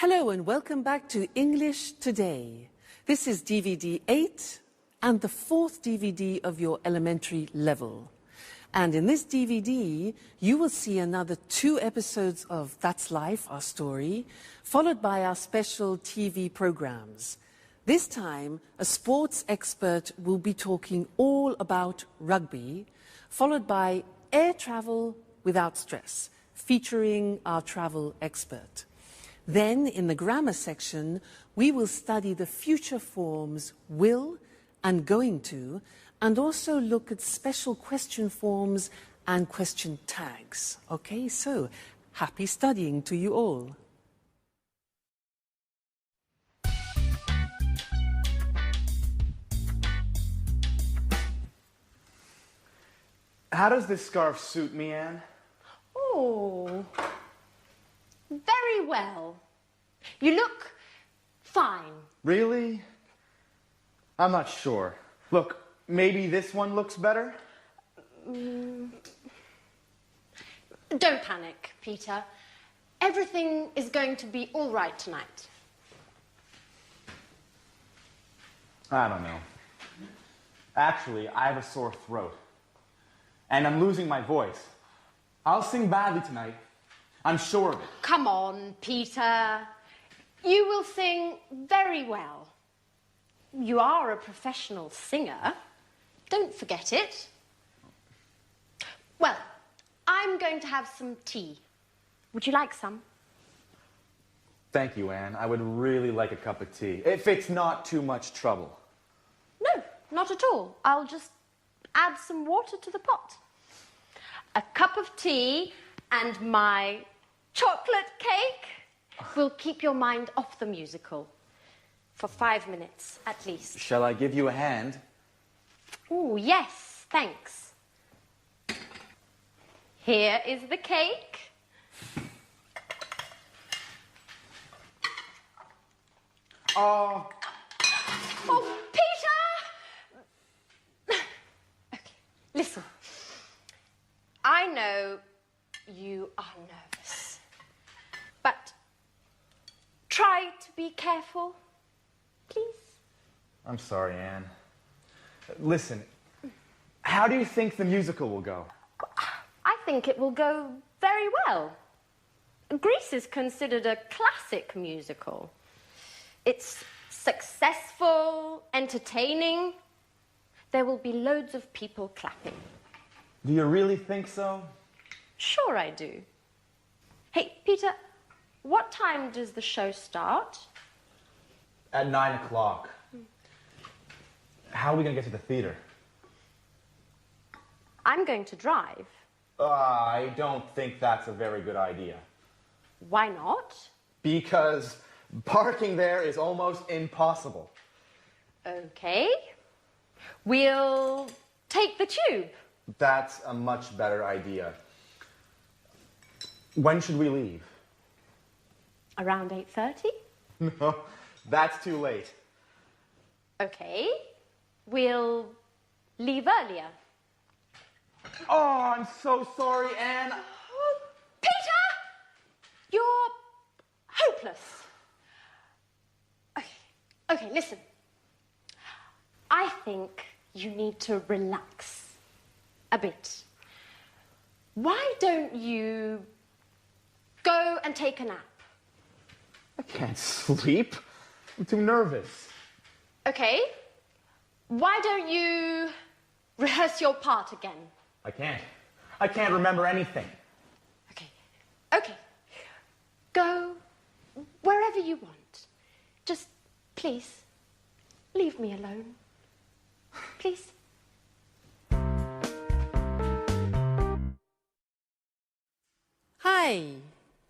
Hello and welcome back to English Today. This is DVD 8 and the fourth DVD of your elementary level. And in this DVD, you will see another 2 episodes of That's Life, our story, followed by our special TV programs. This time, a sports expert will be talking all about rugby, followed by air travel without stress, featuring our travel expert. Then, in the grammar section, we will study the future forms will and going to, and also look at special question forms and question tags. Okay, so happy studying to you all. How does this scarf suit me, Anne? Oh, very well. You look fine. Really? I'm not sure. Look, maybe this one looks better? Don't panic, Peter. Everything is going to be all right tonight. I don't know. Actually, I have a sore throat. And I'm losing my voice. I'll sing badly tonight. I'm sure of it. Come on, Peter. You will sing very well. You are a professional singer. Don't forget it. Well, I'm going to have some tea. Would you like some? Thank you, Anne. I would really like a cup of tea, if it's not too much trouble. No, not at all. I'll just add some water to the pot. A cup of tea and my chocolate cake will keep your mind off the musical. For 5 minutes, at least. Shall I give you a hand? Oh, yes, thanks. Here is the cake. Oh, Oh, Peter! Okay, listen. I know you are nervous, but try to be careful, please. I'm sorry, Anne. Listen, how do you think the musical will go? I think it will go very well. Grease is considered a classic musical. It's successful, entertaining. There will be loads of people clapping. Do you really think so? Sure I do. Hey, Peter, what time does the show start? At 9 o'clock. How are we going to get to the theater? I'm going to drive. I don't think that's a very good idea. Why not? Because parking there is almost impossible. Okay. We'll take the tube. That's a much better idea. When should we leave? Around 8:30? No, that's too late. Okay. We'll leave earlier. Oh, I'm so sorry, Anne. Oh, Peter! You're hopeless. Okay, listen. I think you need to relax a bit. Why don't you go and take a nap? I can't sleep. I'm too nervous. Okay. Why don't you rehearse your part again? I can't. I can't remember anything. Okay. Go wherever you want. Just, please, leave me alone. Please. Hi,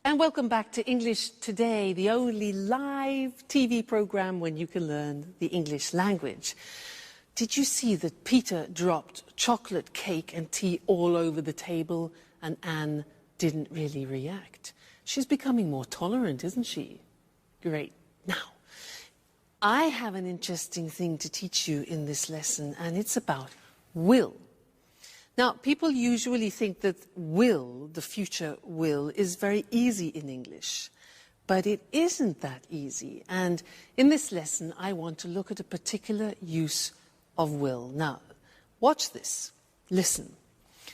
and welcome back to English Today, the only live TV program when you can learn the English language. Did you see that Peter dropped chocolate cake and tea all over the table and Anne didn't really react? She's becoming more tolerant, isn't she? Great. Now, I have an interesting thing to teach you in this lesson, and it's about will. Now, people usually think that will, the future will, is very easy in English. But it isn't that easy. And in this lesson, I want to look at a particular use of will. Now, watch this. Listen.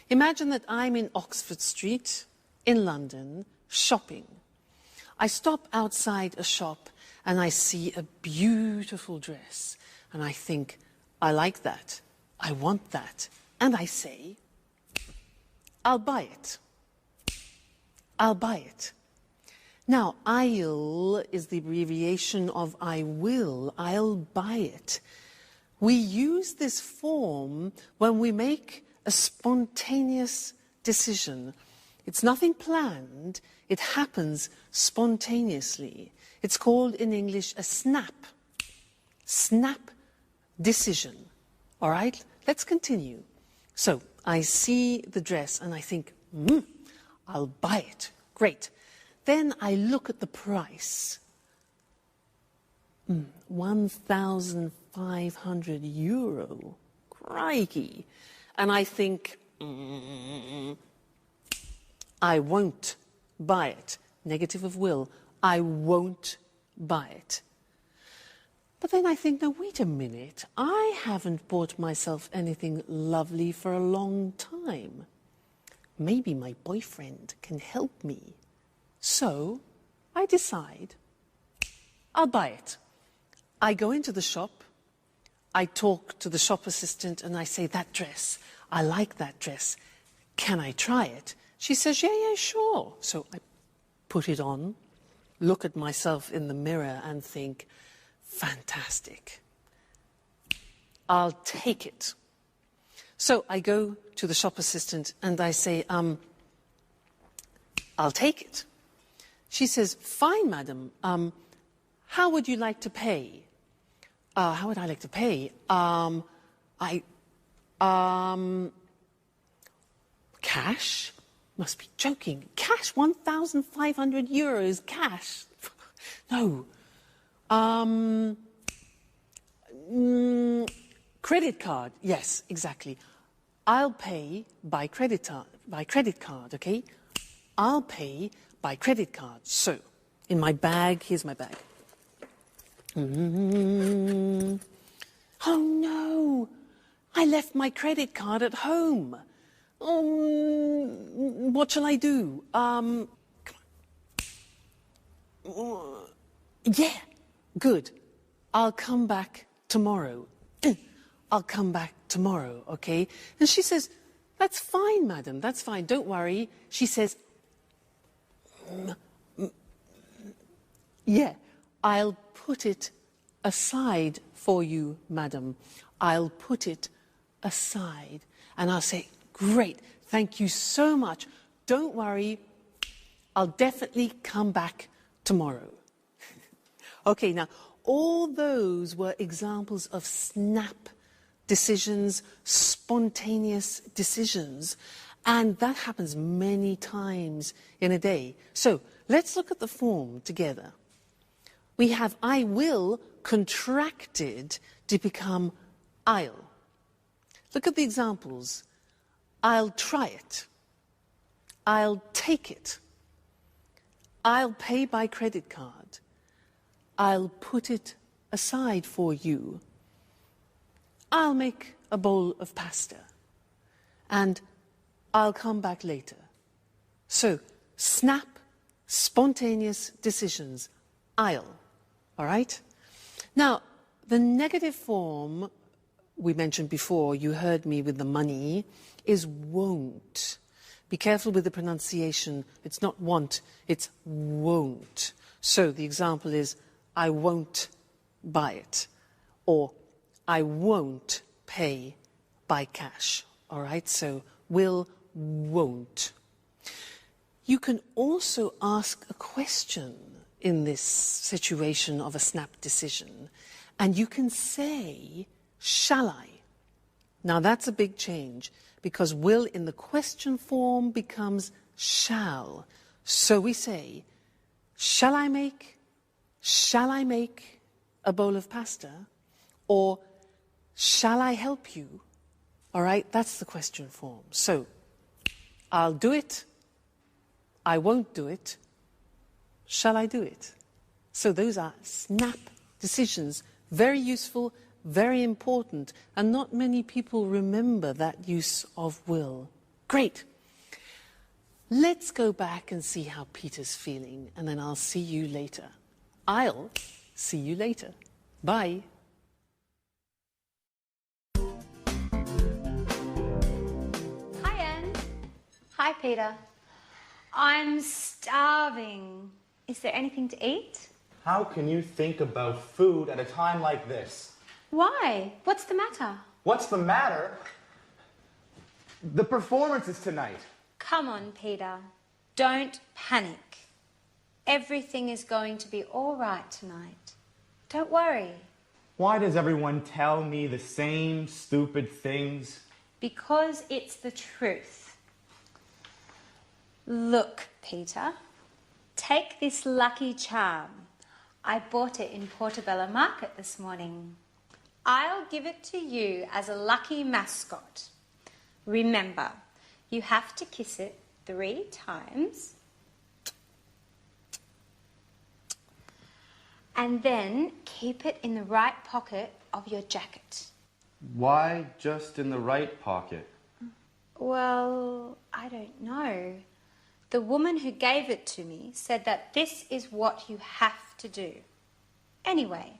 Imagine that I'm in Oxford Street in London shopping. I stop outside a shop and I see a beautiful dress. And I think, I like that. I want that. And I say, I'll buy it. I'll buy it. Now, I'll is the abbreviation of I will. I'll buy it. We use this form when we make a spontaneous decision. It's nothing planned. It happens spontaneously. It's called in English a snap. Snap decision. All right? Let's continue. So, I see the dress and I think, I'll buy it. Great. Then I look at the price. 1,500 euro. Crikey. And I think, I won't buy it. Negative of will. I won't buy it. But then I think, now wait a minute. I haven't bought myself anything lovely for a long time. Maybe my boyfriend can help me. So I decide I'll buy it. I go into the shop, I talk to the shop assistant and I say, that dress, I like that dress. Can I try it? She says, yeah, sure. So I put it on, look at myself in the mirror and think, fantastic. I'll take it. So I go to the shop assistant and I say, I'll take it. She says, fine, madam. How would you like to pay? How would I like to pay? Cash? Must be joking. Cash, 1,500 euros, cash. No. Credit card. Yes, exactly. I'll pay by credit card, okay? I'll pay by credit card. So, in my bag, here's my bag. Oh no, I left my credit card at home. What shall I do? Come on. Yeah, good. I'll come back tomorrow. I'll come back tomorrow, okay? And she says, that's fine, madam, that's fine, don't worry. She says, yeah, I'll put it aside for you, madam. I'll put it aside. And I'll say, great, thank you so much. Don't worry, I'll definitely come back tomorrow. Okay, now, all those were examples of snap decisions, spontaneous decisions, and that happens many times in a day. So, let's look at the form together. We have I will contracted to become I'll. Look at the examples. I'll try it. I'll take it. I'll pay by credit card. I'll put it aside for you. I'll make a bowl of pasta. And I'll come back later. So, snap, spontaneous decisions. I'll. All right? Now, the negative form we mentioned before, you heard me with the money, is won't. Be careful with the pronunciation. It's not want, it's won't. So the example is, I won't buy it. Or, I won't pay by cash. All right? So, will, won't. You can also ask a question in this situation of a snap decision, and you can say, shall I? Now that's a big change, because will in the question form becomes shall. So we say, shall I make a bowl of pasta? Or shall I help you? All right, that's the question form. So, I'll do it, I won't do it, Shall I do it? So those are snap decisions, very useful, very important, and not many people remember that use of will. Great. Let's go back and see how Peter's feeling, and then I'll see you later. I'll see you later. Bye. Hi, Anne. Hi, Peter. I'm starving. Is there anything to eat? How can you think about food at a time like this? Why? What's the matter? What's the matter? The performance is tonight. Come on, Peter. Don't panic. Everything is going to be all right tonight. Don't worry. Why does everyone tell me the same stupid things? Because it's the truth. Look, Peter. Take this lucky charm. I bought it in Portobello Market this morning. I'll give it to you as a lucky mascot. Remember, you have to kiss it 3 times. And then keep it in the right pocket of your jacket. Why just in the right pocket? Well, I don't know. The woman who gave it to me said that this is what you have to do. Anyway,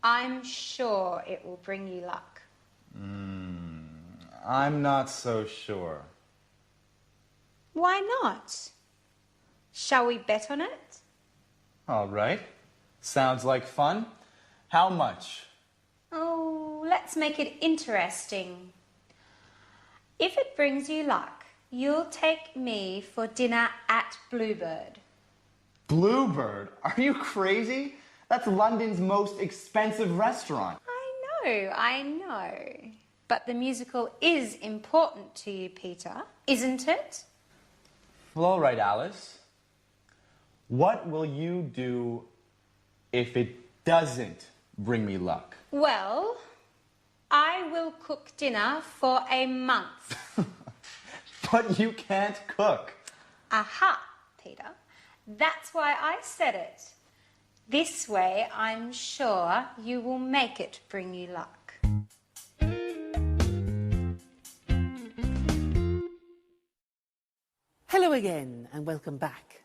I'm sure it will bring you luck. I'm not so sure. Why not? Shall we bet on it? All right. Sounds like fun. How much? Oh, let's make it interesting. If it brings you luck, you'll take me for dinner at Bluebird. Bluebird? Are you crazy? That's London's most expensive restaurant. I know. But the musical is important to you, Peter, isn't it? Well, all right, Alice. What will you do if it doesn't bring me luck? Well, I will cook dinner for a month. But you can't cook. Aha, Peter. That's why I said it. This way, I'm sure you will make it bring you luck. Hello again and welcome back.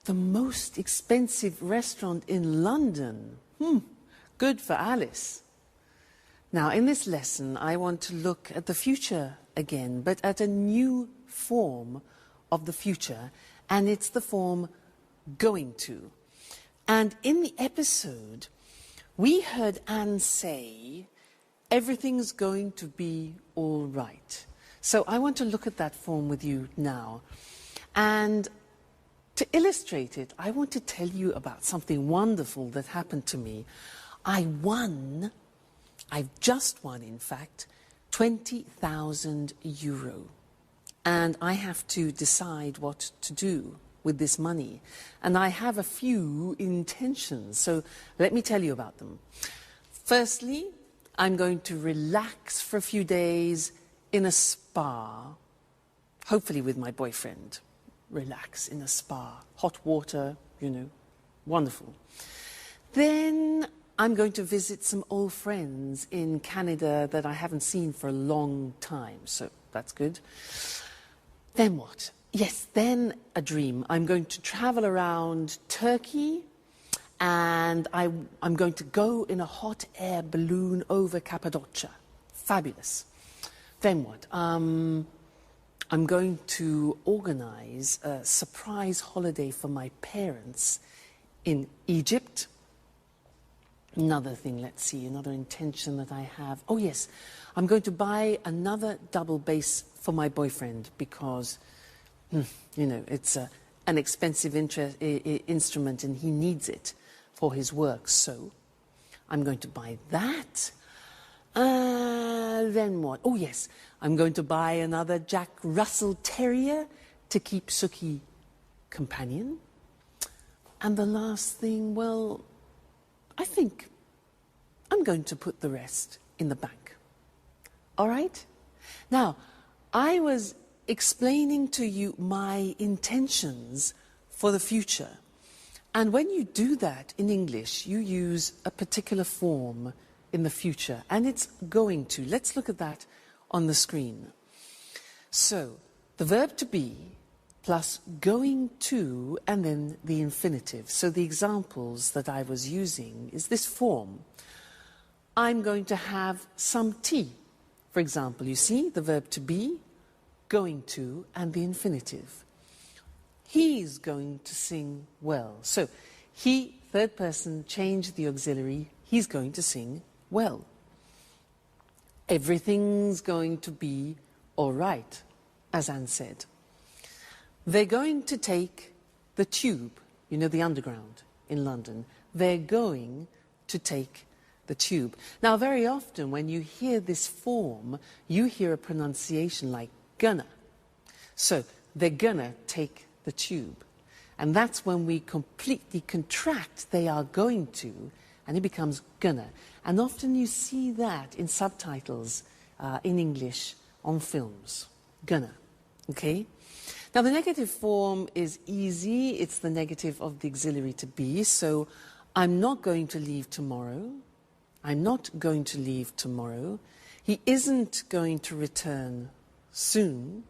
The most expensive restaurant in London. Good for Alice. Now, in this lesson, I want to look at the future again, but at a new form of the future, and it's the form going to. And in the episode, we heard Anne say, everything's going to be all right. So I want to look at that form with you now. And to illustrate it, I want to tell you about something wonderful that happened to me. I've just won, in fact, 20,000 euro. And I have to decide what to do with this money. And I have a few intentions, so let me tell you about them. Firstly, I'm going to relax for a few days in a spa, hopefully with my boyfriend. Relax in a spa, hot water, you know, wonderful. Then I'm going to visit some old friends in Canada that I haven't seen for a long time, so that's good. Then what? Yes, then a dream. I'm going to travel around Turkey and I'm going to go in a hot air balloon over Cappadocia. Fabulous. Then what? I'm going to organize a surprise holiday for my parents in Egypt. Another thing, let's see, another intention that I have. Oh yes, I'm going to buy another double bass for my boyfriend because, you know, it's an expensive instrument and he needs it for his work. So I'm going to buy that. Then what? Oh yes, I'm going to buy another Jack Russell Terrier to keep Suki companion. And the last thing, well, I think I'm going to put the rest in the bank. All right? Now, I was explaining to you my intentions for the future. And when you do that in English, you use a particular form in the future, and it's going to. Let's look at that on the screen. So, the verb to be plus going to and then the infinitive. So the examples that I was using is this form. I'm going to have some tea. For example, you see the verb to be, going to, and the infinitive. He's going to sing well. So he, third person, changed the auxiliary. He's going to sing well. Everything's going to be all right, as Anne said. They're going to take the tube, you know, the underground in London. They're going to take the tube. Now, very often when you hear this form, you hear a pronunciation like gonna. So they're gonna take the tube. And that's when we completely contract they are going to, and it becomes gonna. And often you see that in subtitles in English on films. Gonna. Okay? Now the negative form is easy. It's the negative of the auxiliary to be. So I'm not going to leave tomorrow. I'm not going to leave tomorrow. He isn't going to return soon.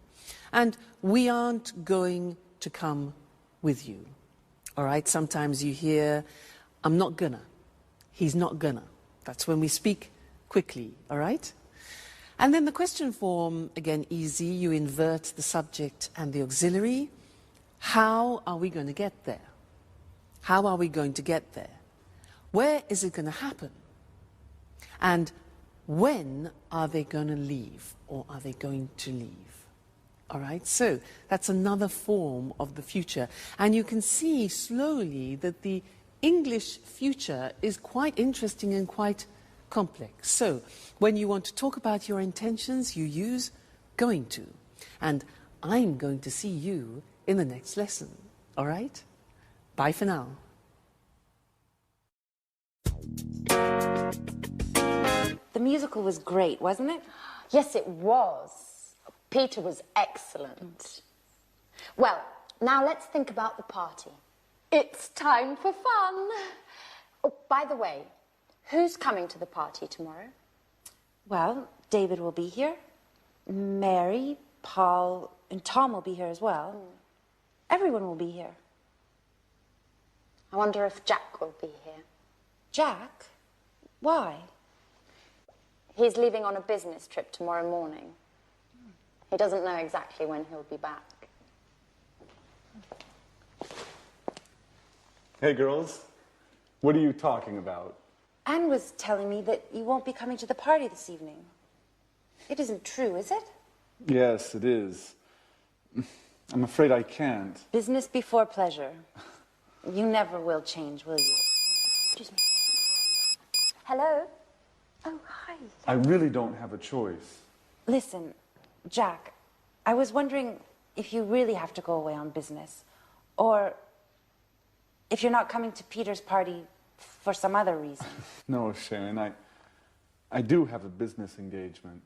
And we aren't going to come with you. All right? Sometimes you hear, I'm not gonna. He's not gonna. That's when we speak quickly. All right? And then the question form, again, easy. You invert the subject and the auxiliary. How are we going to get there? How are we going to get there? Where is it going to happen? And when are they going to leave, or are they going to leave? All right, so that's another form of the future. And you can see slowly that the English future is quite interesting and quite complex. So when you want to talk about your intentions, you use going to. And I'm going to see you in the next lesson. All right? Bye for now. The musical was great, wasn't it? Yes, it was. Peter was excellent. Well, now let's think about the party. It's time for fun. Oh, by the way, who's coming to the party tomorrow? Well, David will be here. Mary, Paul, and Tom will be here as well. Everyone will be here. I wonder if Jack will be here. Jack? Why? He's leaving on a business trip tomorrow morning. He doesn't know exactly when he'll be back. Hey, girls. What are you talking about? Anne was telling me that you won't be coming to the party this evening. It isn't true, is it? Yes, it is. I'm afraid I can't. Business before pleasure. You never will change, will you? Excuse me. Hello? Oh, hi. I really don't have a choice. Listen, Jack, I was wondering if you really have to go away on business, or if you're not coming to Peter's party for some other reason. No, Sharon, I do have a business engagement.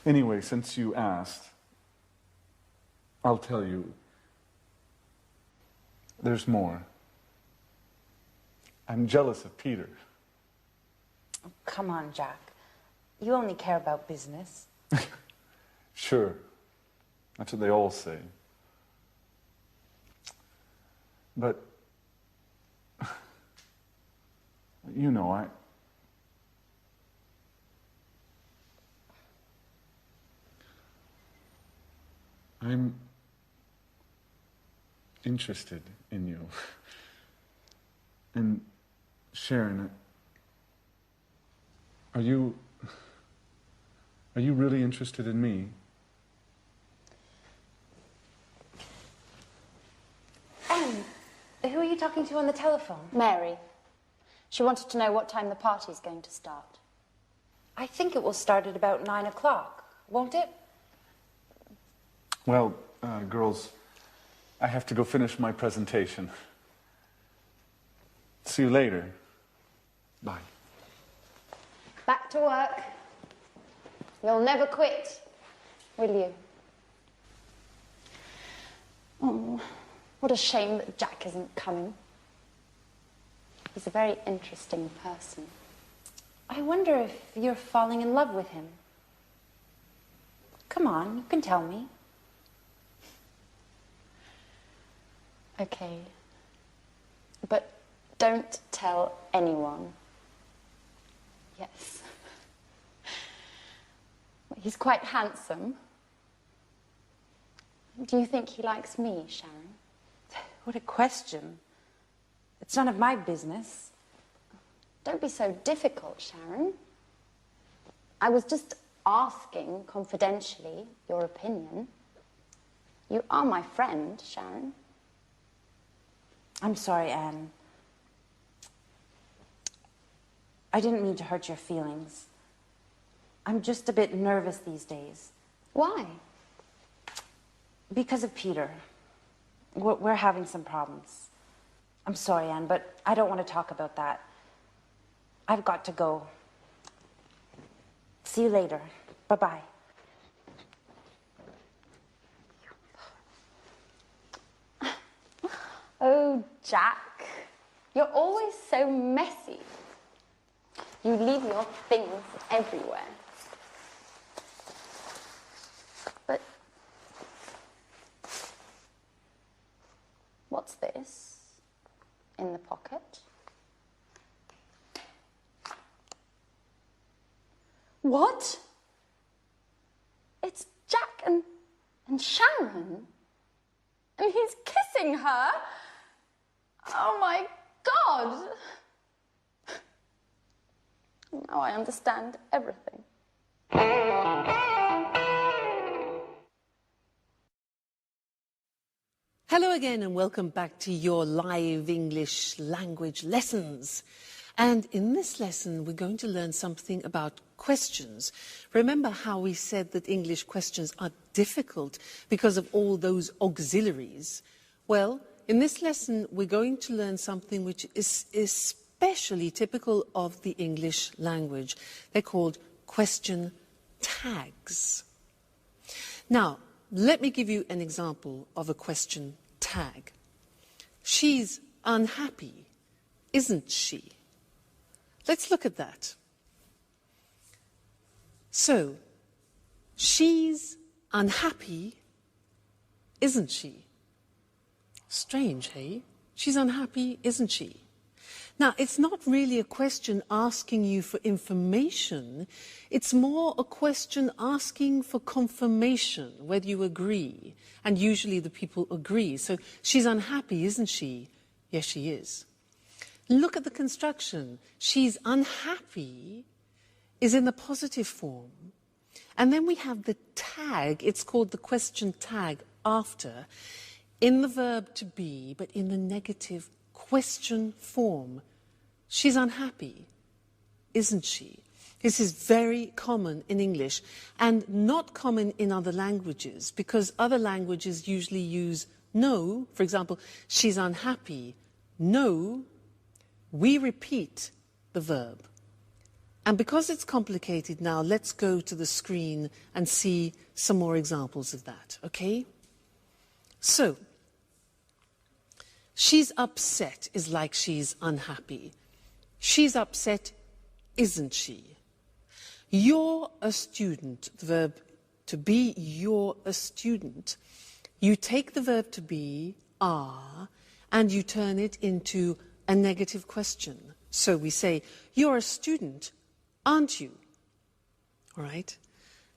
Anyway, since you asked, I'll tell you. There's more. I'm jealous of Peter. Oh, come on, Jack. You only care about business. Sure. That's what they all say. But, you know, I'm interested in you. And Sharon, are you really interested in me? Anne, who are you talking to on the telephone? Mary. She wanted to know what time the party's going to start. I think it will start at about 9 o'clock, won't it? Well, girls, I have to go finish my presentation. See you later. Bye. Back to work. You'll never quit, will you? What a shame that Jack isn't coming. He's a very interesting person. I wonder if you're falling in love with him. Come on, you can tell me. Okay. But don't tell anyone. Yes. He's quite handsome. Do you think he likes me, Sharon? What a question. It's none of my business. Don't be so difficult, Sharon. I was just asking, confidentially, your opinion. You are my friend, Sharon. I'm sorry, Anne. I didn't mean to hurt your feelings. I'm just a bit nervous these days. Why? Because of Peter. We're having some problems. I'm sorry, Anne, but I don't want to talk about that. I've got to go. See you later. Bye-bye. Oh, Jack, you're always so messy. You leave your things everywhere. But what's this in the pocket? What? It's Jack and Sharon. And he's kissing her. Oh my God. Now I understand everything. Hello again and welcome back to your live English language lessons. And in this lesson, we're going to learn something about questions. Remember how we said that English questions are difficult because of all those auxiliaries? Well, in this lesson, we're going to learn something which is especially typical of the English language. They're called question tags. Now, let me give you an example of a question tag. She's unhappy, isn't she? Let's look at that. So, she's unhappy, isn't she? Strange, hey? She's unhappy, isn't she? Now, it's not really a question asking you for information. It's more a question asking for confirmation, whether you agree. And usually the people agree. So, she's unhappy, isn't she? Yes, she is. Look at the construction. She's unhappy is in the positive form. And then we have the tag. It's called the question tag after, in the verb to be, but in the negative question form. She's unhappy, isn't she? This is very common in English and not common in other languages because other languages usually use no. For example, she's unhappy. No. We repeat the verb. And because it's complicated now, let's go to the screen and see some more examples of that, okay? So, she's upset is like she's unhappy. She's upset, isn't she? You're a student, the verb to be, you're a student. You take the verb to be, are, and you turn it into a negative question. So we say, you're a student, aren't you? All right.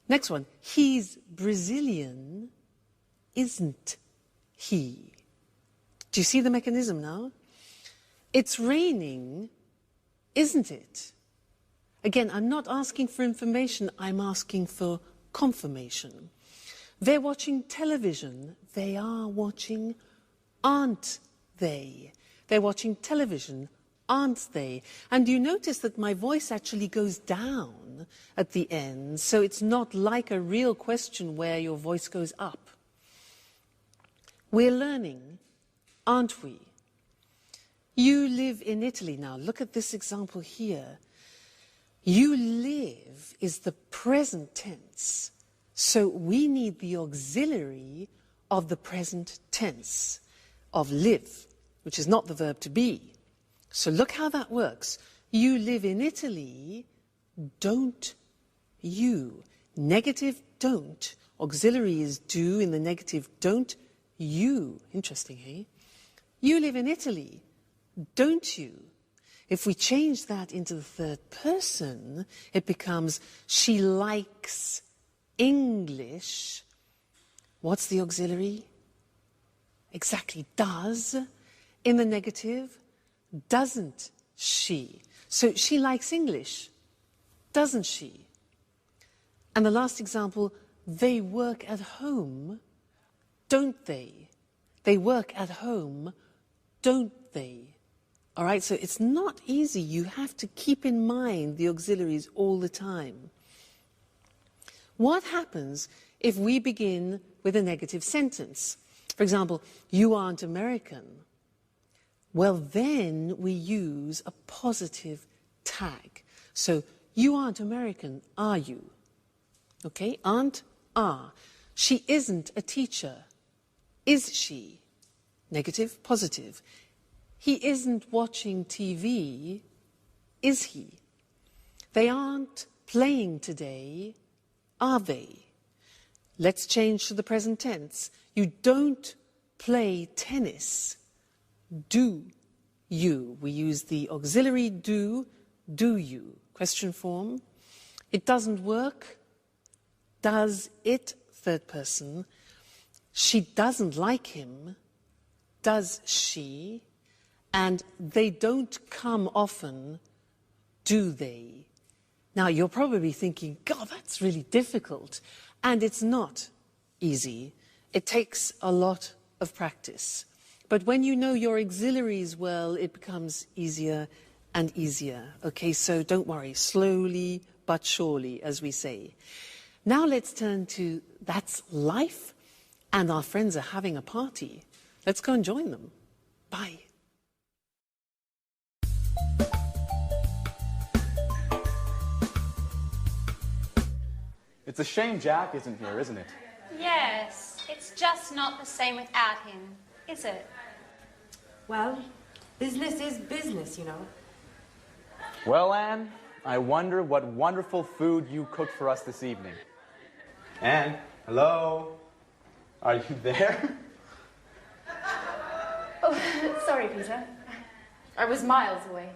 Next one. He's Brazilian, isn't he? Do you see the mechanism now? It's raining, isn't it? Again, I'm not asking for information, I'm asking for confirmation. They're watching television. They are watching, aren't they? They're watching television, aren't they? And you notice that my voice actually goes down at the end, so it's not like a real question where your voice goes up. We're learning, aren't we? You live in Italy now. Look at this example here. You live is the present tense, so we need the auxiliary of the present tense. of live, which is not the verb to be. So look how that works. You live in Italy, don't you? Negative don't. Auxiliary is do in the negative don't you. Interesting, hey? You live in Italy, don't you? If we change that into the third person, it becomes she likes English. What's the auxiliary? Exactly, does. In the negative, doesn't she? So she likes English, doesn't she? And the last example, they work at home, don't they? They work at home, don't they? All right, so it's not easy. You have to keep in mind the auxiliaries all the time. What happens if we begin with a negative sentence? For example, you aren't American. Well, then we use a positive tag. So, you aren't American, are you? Okay, aren't, are. She isn't a teacher. Is she? Negative, positive. He isn't watching TV, is he? They aren't playing today, are they? Let's change to the present tense. You don't play tennis, do you? We use the auxiliary do you? Question form. It doesn't work, does it? Third person. She doesn't like him, does she? And they don't come often, do they? Now, you're probably thinking, God, that's really difficult. And it's not easy. It takes a lot of practice. But when you know your auxiliaries well, it becomes easier and easier. Okay, so don't worry, slowly but surely, as we say. Now let's turn to that's life, and our friends are having a party. Let's go and join them. Bye. It's a shame Jack isn't here, isn't it? Yes, it's just not the same without him, is it? Well, business is business, you know. Well, Anne, I wonder what wonderful food you cooked for us this evening. Anne, hello? Are you there? Oh, sorry, Peter. I was miles away.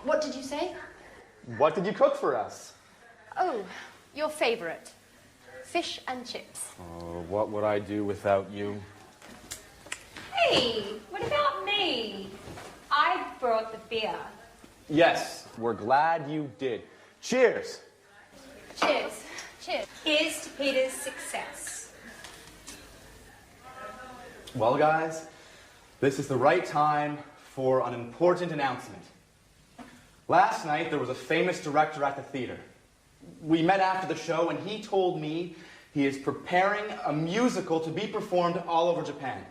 What did you say? What did you cook for us? Oh, your favorite. Fish and chips. Oh, what would I do without you? Hey, what about me? I brought the beer. Yes, we're glad you did. Cheers! Cheers. Cheers. Here's to Peter's success. Well, guys, this is the right time for an important announcement. Last night, there was a famous director at the theater. We met after the show, and he told me he is preparing a musical to be performed all over Japan.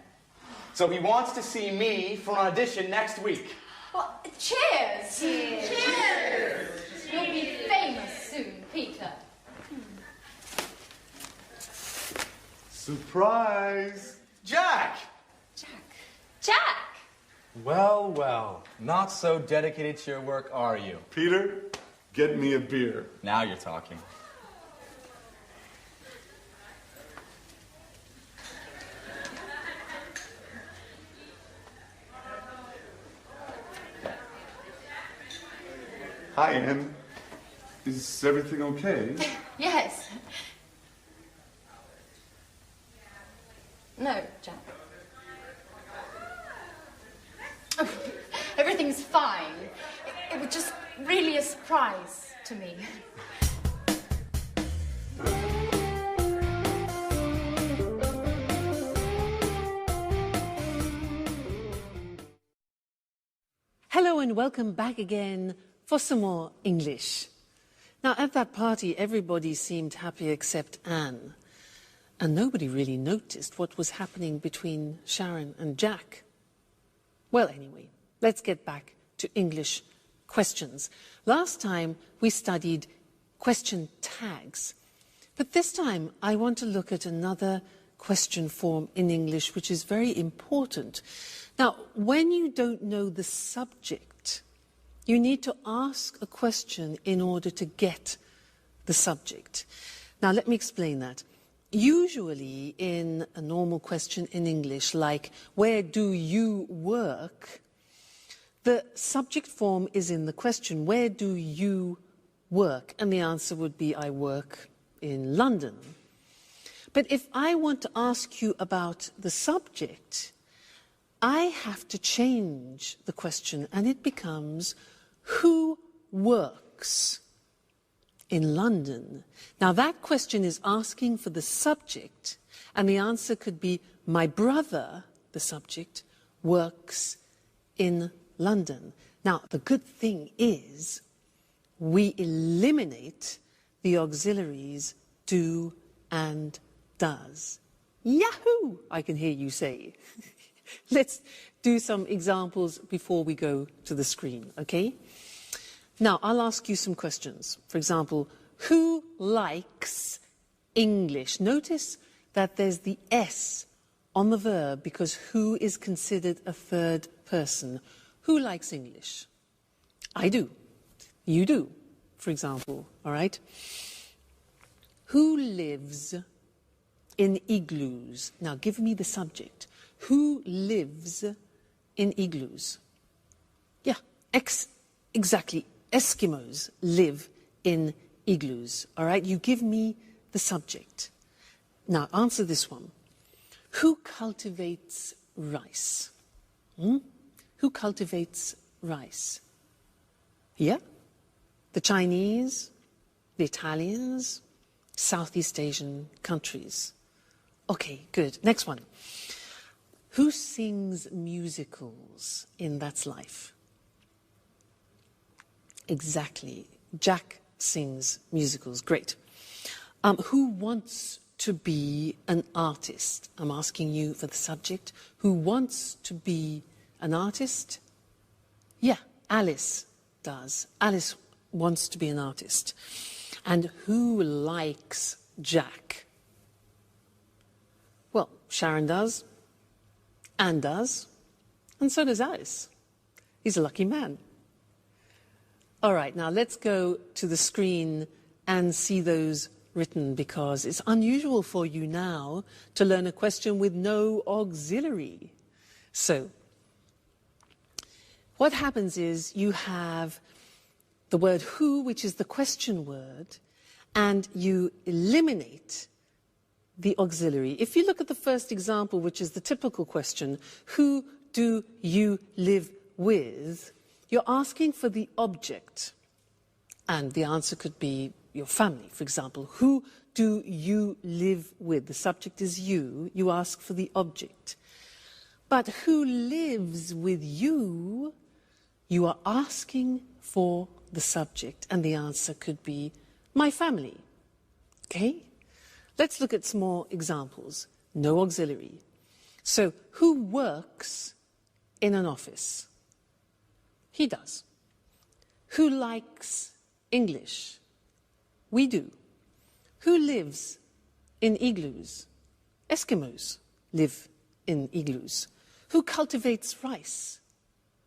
So he wants to see me for an audition next week. Well, cheers! Cheers! Cheers! You'll be famous soon, Peter. Surprise! Jack! Jack! Well, well, not so dedicated to your work, are you? Peter, get me a beer. Now you're talking. Hi, Anne. Is everything okay? Yes. No, Jack. Oh, everything's fine. It was just really a surprise to me. Hello and welcome back again for some more English. Now, at that party, everybody seemed happy except Anne. And nobody really noticed what was happening between Sharon and Jack. Well, anyway, let's get back to English questions. Last time, we studied question tags. But this time, I want to look at another question form in English, which is very important. Now, when you don't know the subject, you need to ask a question in order to get the subject. Now, let me explain that. Usually, in a normal question in English, like, where do you work? The subject form is in the question, where do you work? And the answer would be, I work in London. But if I want to ask you about the subject, I have to change the question and it becomes, who works in London? Now that question is asking for the subject and the answer could be, my brother, the subject, works in London. Now the good thing is we eliminate the auxiliaries do and does. Yahoo! I can hear you say. Let's do some examples before we go to the screen, okay? Now, I'll ask you some questions. For example, who likes English? Notice that there's the S on the verb because who is considered a third person. Who likes English? I do. You do, for example, all right? Who lives in igloos? Now, give me the subject. Who lives in igloos? Yeah, exactly. Eskimos live in igloos, all right? You give me the subject. Now, answer this one. Who cultivates rice? Who cultivates rice? Yeah? The Chinese, the Italians, Southeast Asian countries. Okay, good. Next one. Who sings musicals in That's Life? Exactly. Jack sings musicals. Great. Who wants to be an artist? I'm asking you for the subject. Who wants to be an artist? Yeah, Alice does. Alice wants to be an artist. And who likes Jack? Well, Sharon does. Anne does, and so does Alice. He's a lucky man. All right, now let's go to the screen and see those written because it's unusual for you now to learn a question with no auxiliary. So, what happens is you have the word who, which is the question word, and you eliminate the auxiliary. If you look at the first example, which is the typical question, who do you live with? You're asking for the object. And the answer could be your family, for example. Who do you live with? The subject is you. You ask for the object. But who lives with you? You are asking for the subject. And the answer could be my family. Okay? Let's look at some more examples. No auxiliary. So, who works in an office? He does. Who likes English? We do. Who lives in igloos? Eskimos live in igloos. Who cultivates rice?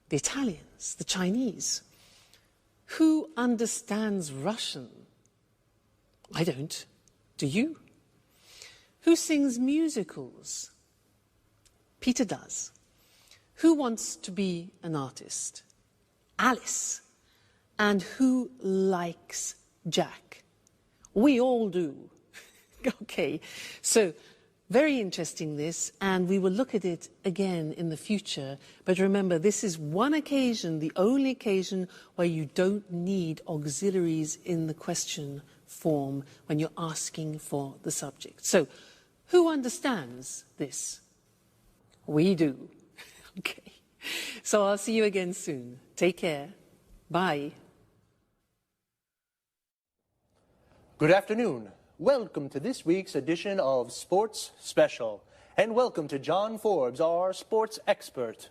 The Italians, the Chinese. Who understands Russian? I don't. Do you? Who sings musicals? Peter does. Who wants to be an artist? Alice. And who likes Jack? We all do. Okay, so very interesting this, and we will look at it again in the future. But remember, this is one occasion, the only occasion where you don't need auxiliaries in the question form when you're asking for the subject. So, who understands this? We do. Okay. So I'll see you again soon. Take care. Bye. Good afternoon. Welcome to this week's edition of Sports Special. And welcome to John Forbes, our sports expert.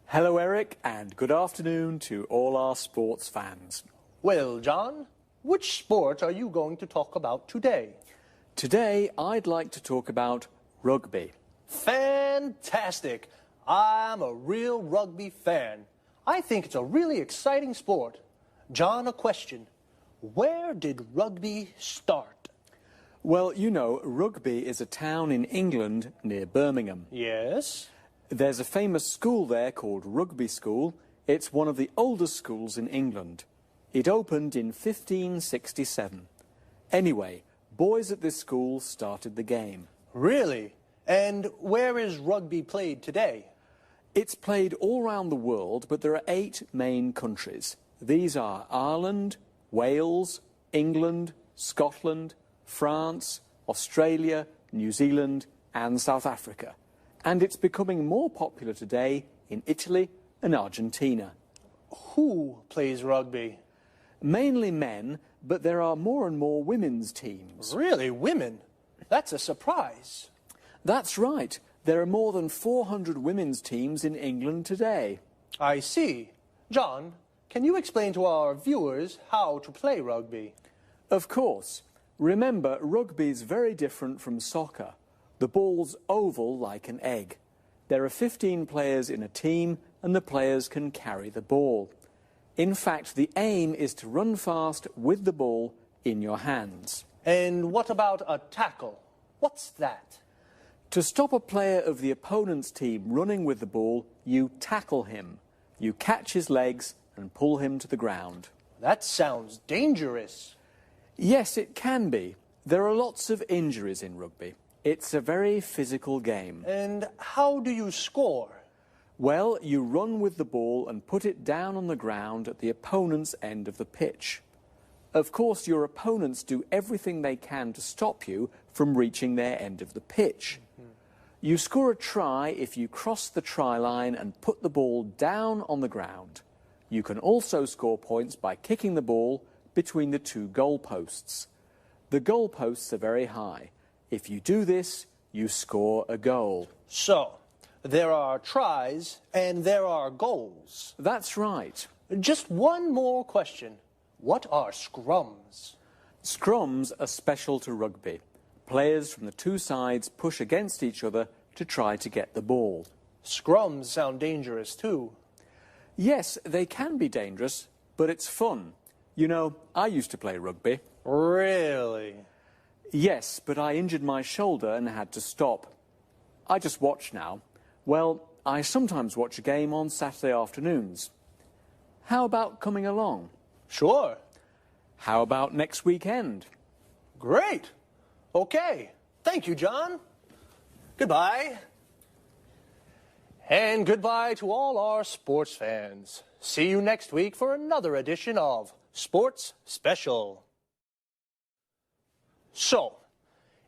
Hello, Eric, and good afternoon to all our sports fans. Well, John, which sport are you going to talk about today? Today, I'd like to talk about rugby. Fantastic! I'm a real rugby fan. I think it's a really exciting sport. John, a question. Where did rugby start? Well, you know, Rugby is a town in England near Birmingham. Yes? There's a famous school there called Rugby School. It's one of the oldest schools in England. It opened in 1567. Anyway, boys at this school started the game. Really? And where is rugby played today? It's played all around the world, but there are 8 main countries. These are Ireland, Wales, England, Scotland, France, Australia, New Zealand and South Africa. And it's becoming more popular today in Italy and Argentina. Who plays rugby? Mainly men, but there are more and more women's teams. Really? Women? That's a surprise. That's right. There are more than 400 women's teams in England today. I see. John, can you explain to our viewers how to play rugby? Of course. Remember, rugby's very different from soccer. The ball's oval like an egg. There are 15 players in a team and the players can carry the ball. In fact, the aim is to run fast with the ball in your hands. And what about a tackle? What's that? To stop a player of the opponent's team running with the ball, you tackle him. You catch his legs and pull him to the ground. That sounds dangerous. Yes, it can be. There are lots of injuries in rugby. It's a very physical game. And how do you score? Well, you run with the ball and put it down on the ground at the opponent's end of the pitch. Of course, your opponents do everything they can to stop you from reaching their end of the pitch. You score a try if you cross the try line and put the ball down on the ground. You can also score points by kicking the ball between the 2 goalposts. The goalposts are very high. If you do this, you score a goal. So, there are tries and there are goals. That's right. Just one more question. What are scrums? Scrums are special to rugby. Players from the 2 sides push against each other to try to get the ball. Scrums sound dangerous too. Yes, they can be dangerous, but it's fun. You know, I used to play rugby. Really? Yes, but I injured my shoulder and had to stop. I just watch now. Well, I sometimes watch a game on Saturday afternoons. How about coming along? Sure. How about next weekend? Great. Okay. Thank you, John. Goodbye. And goodbye to all our sports fans. See you next week for another edition of Sports Special. So,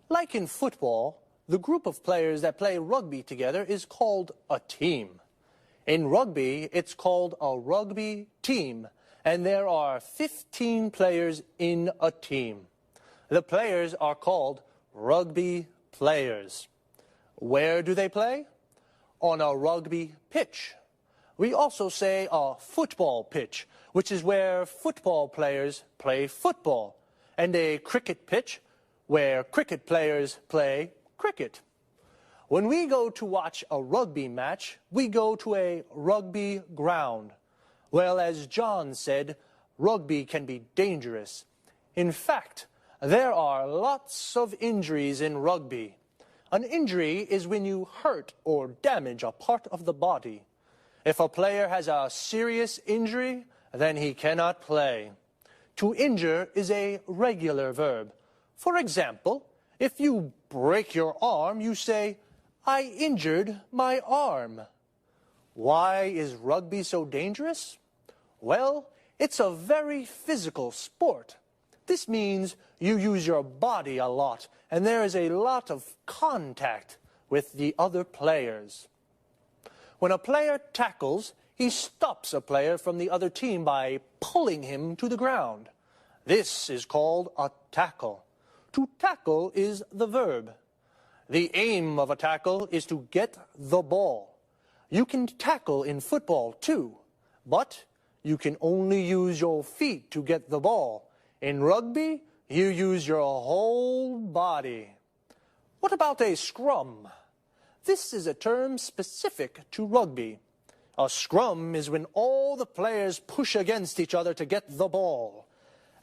like in football, the group of players that play rugby together is called a team. In rugby, it's called a rugby team, and there are 15 players in a team. The players are called rugby players. Where do they play? On a rugby pitch. We also say a football pitch, which is where football players play football, and a cricket pitch, where cricket players play cricket. When we go to watch a rugby match, we go to a rugby ground. Well, as John said, rugby can be dangerous. In fact, there are lots of injuries in rugby. An injury is when you hurt or damage a part of the body. If a player has a serious injury, then he cannot play. To injure is a regular verb. For example, if you break your arm, you say, "I injured my arm." Why is rugby so dangerous? Well, it's a very physical sport. This means you use your body a lot, and there is a lot of contact with the other players. When a player tackles, he stops a player from the other team by pulling him to the ground. This is called a tackle. To tackle is the verb. The aim of a tackle is to get the ball. You can tackle in football too, but you can only use your feet to get the ball. In rugby, you use your whole body. What about a scrum? This is a term specific to rugby. A scrum is when all the players push against each other to get the ball.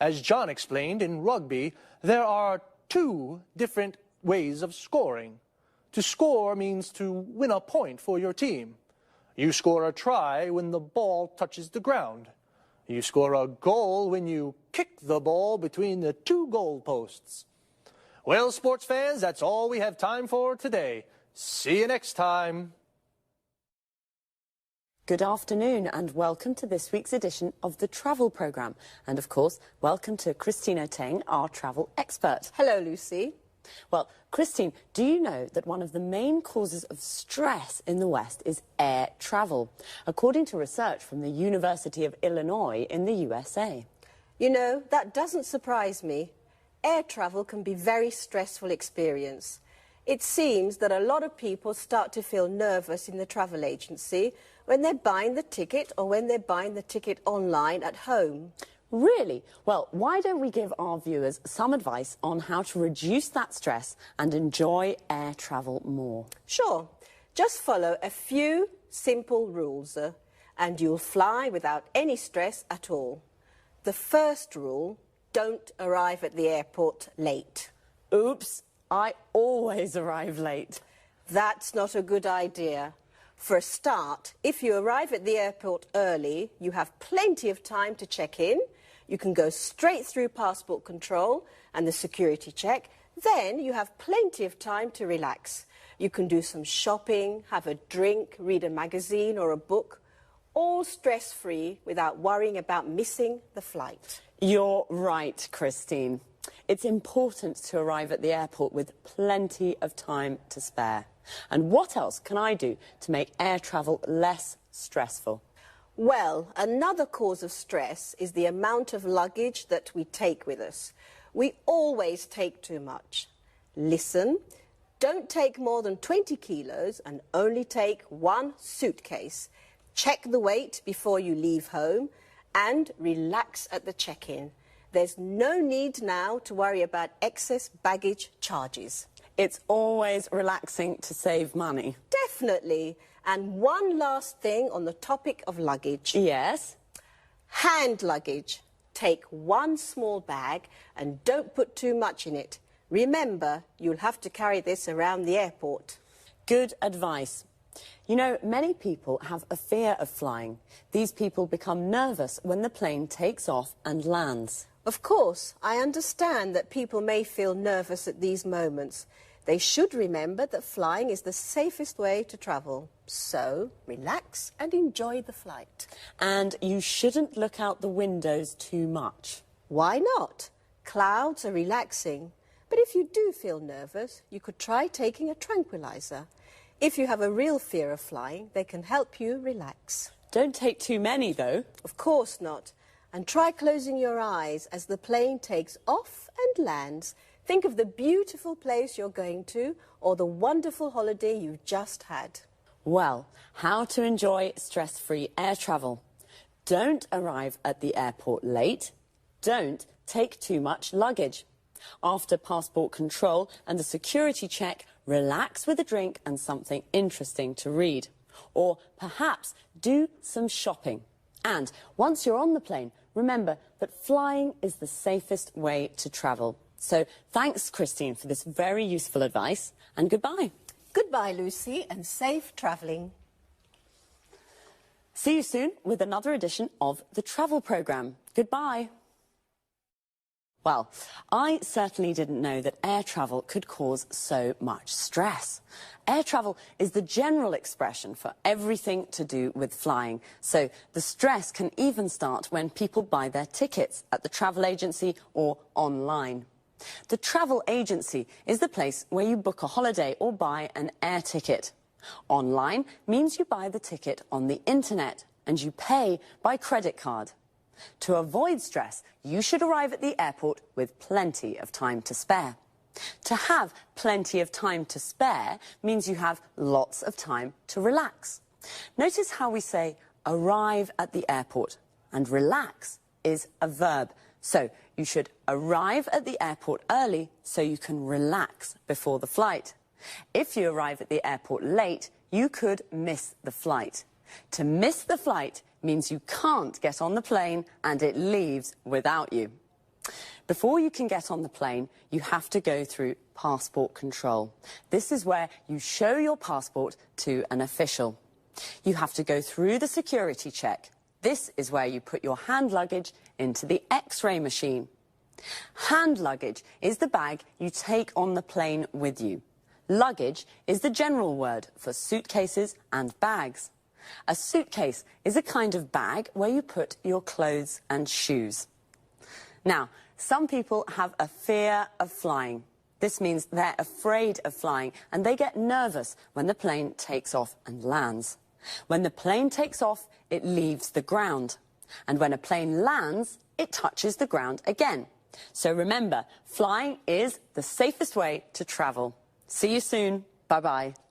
As John explained, in rugby, there are two different ways of scoring. To score means to win a point for your team. You score a try when the ball touches the ground. You score a goal when you kick the ball between the two goal posts. Well, sports fans, that's all we have time for today. See you next time. Good afternoon and welcome to this week's edition of the Travel Programme. And of course, welcome to Christina Teng, our travel expert. Hello, Lucy. Well, Christine, do you know that one of the main causes of stress in the West is air travel, according to research from the University of Illinois in the USA? You know, that doesn't surprise me. Air travel can be a very stressful experience. It seems that a lot of people start to feel nervous in the travel agency when they're buying the ticket or when they're buying the ticket online at home. Really? Well, why don't we give our viewers some advice on how to reduce that stress and enjoy air travel more? Sure. Just follow a few simple rules and you'll fly without any stress at all. The first rule, don't arrive at the airport late. Oops, I always arrive late. That's not a good idea. For a start, if you arrive at the airport early, you have plenty of time to check in. You can go straight through passport control and the security check. Then you have plenty of time to relax. You can do some shopping, have a drink, read a magazine or a book, all stress-free without worrying about missing the flight. You're right, Christine. It's important to arrive at the airport with plenty of time to spare. And what else can I do to make air travel less stressful? Well, another cause of stress is the amount of luggage that we take with us. We always take too much. Listen, don't take more than 20 kilos and only take one suitcase. Check the weight before you leave home and relax at the check-in. There's no need now to worry about excess baggage charges. It's always relaxing to save money. Definitely. And one last thing on the topic of luggage. Yes? Hand luggage. Take one small bag and don't put too much in it. Remember, you'll have to carry this around the airport. Good advice. You know, many people have a fear of flying. These people become nervous when the plane takes off and lands. Of course, I understand that people may feel nervous at these moments. They should remember that flying is the safest way to travel. So, relax and enjoy the flight. And you shouldn't look out the windows too much. Why not? Clouds are relaxing. But if you do feel nervous, you could try taking a tranquilizer. If you have a real fear of flying, they can help you relax. Don't take too many, though. Of course not. And try closing your eyes as the plane takes off and lands. Think of the beautiful place you're going to or the wonderful holiday you've just had. Well, how to enjoy stress-free air travel. Don't arrive at the airport late. Don't take too much luggage. After passport control and the security check, relax with a drink and something interesting to read. Or perhaps do some shopping. And once you're on the plane, remember that flying is the safest way to travel. So thanks, Christine, for this very useful advice, and goodbye. Goodbye, Lucy, and safe travelling. See you soon with another edition of the Travel Programme. Goodbye. Well, I certainly didn't know that air travel could cause so much stress. Air travel is the general expression for everything to do with flying. So the stress can even start when people buy their tickets at the travel agency or online. The travel agency is the place where you book a holiday or buy an air ticket. Online means you buy the ticket on the internet and you pay by credit card. To avoid stress, you should arrive at the airport with plenty of time to spare. To have plenty of time to spare means you have lots of time to relax. Notice how we say arrive at the airport, and relax is a verb. So you should arrive at the airport early so you can relax before the flight. If you arrive at the airport late, you could miss the flight. To miss the flight means you can't get on the plane and it leaves without you. Before you can get on the plane, you have to go through passport control. This is where you show your passport to an official. You have to go through the security check. This is where you put your hand luggage into the X-ray machine. Hand luggage is the bag you take on the plane with you. Luggage is the general word for suitcases and bags. A suitcase is a kind of bag where you put your clothes and shoes. Now, some people have a fear of flying. This means they're afraid of flying and they get nervous when the plane takes off and lands. When the plane takes off, it leaves the ground. And when a plane lands, it touches the ground again. So remember, flying is the safest way to travel. See you soon. Bye-bye.